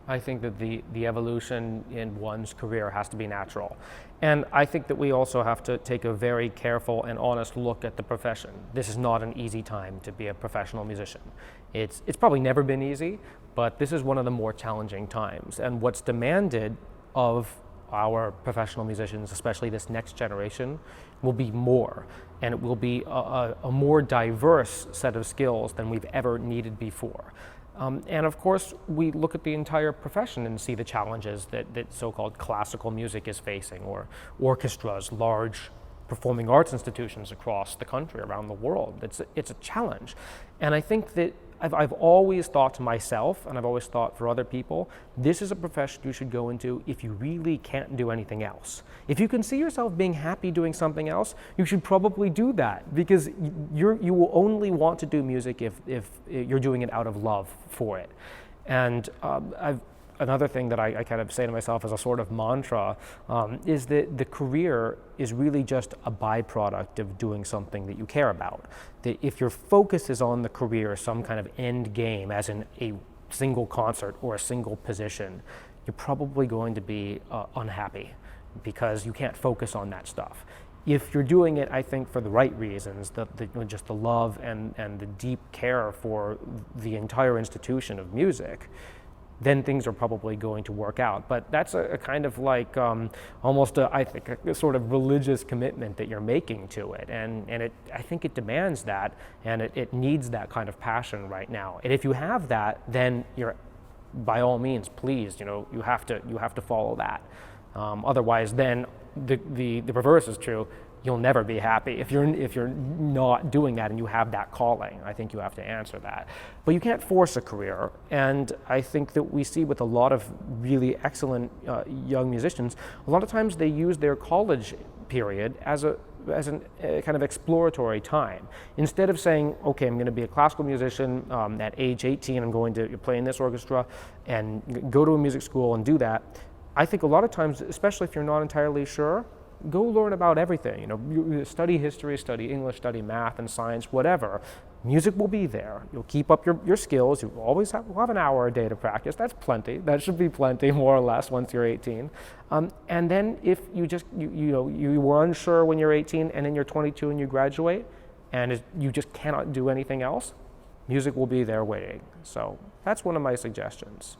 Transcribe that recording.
I think that the evolution in one's career has to be natural. And I think that we also have to take a very careful and honest look at the profession. This is not an easy time to be a professional musician. It's probably never been easy, but this is one of the more challenging times. And what's demanded of our professional musicians, especially this next generation, will be more. And it will be a more diverse set of skills than we've ever needed before. And of course, we look at the entire profession and see the challenges that so-called classical music is facing, or orchestras, large performing arts institutions across the country, around the world. It's a challenge. And I think that I've always thought to myself, and I've always thought for other people, this is a profession you should go into if you really can't do anything else. If you can see yourself being happy doing something else, you should probably do that, because you will only want to do music if you're doing it out of love for it. And another thing that I kind of say to myself as a sort of mantra is that the career is really just a byproduct of doing something that you care about. That if your focus is on the career, some kind of end game, as in a single concert or a single position, you're probably going to be unhappy, because you can't focus on that stuff. If you're doing it, I think, for the right reasons, just the love and the deep care for the entire institution of music, then things are probably going to work out. But that's a kind of like almost, I think, a sort of religious commitment that you're making to it. And I think it demands that, and it needs that kind of passion right now. And if you have that, then you're, by all means, please, you have to follow that. Otherwise, then the reverse is true. You'll never be happy if you're not doing that and you have that calling. I think you have to answer that. But you can't force a career, and I think that we see with a lot of really excellent young musicians, a lot of times they use their college period as a kind of exploratory time. Instead of saying, okay, I'm going to be a classical musician at age 18, I'm going to play in this orchestra and go to a music school and do that. I think a lot of times, especially if you're not entirely sure, go learn about everything. You study history, study English, study math and science, whatever. Music will be there. You'll keep up your skills. You always will have an hour a day to practice. That's plenty. That should be plenty, more or less, once you're 18. And then if you were unsure when you're 18 and then you're 22 and you graduate and you just cannot do anything else, music will be there waiting. So that's one of my suggestions.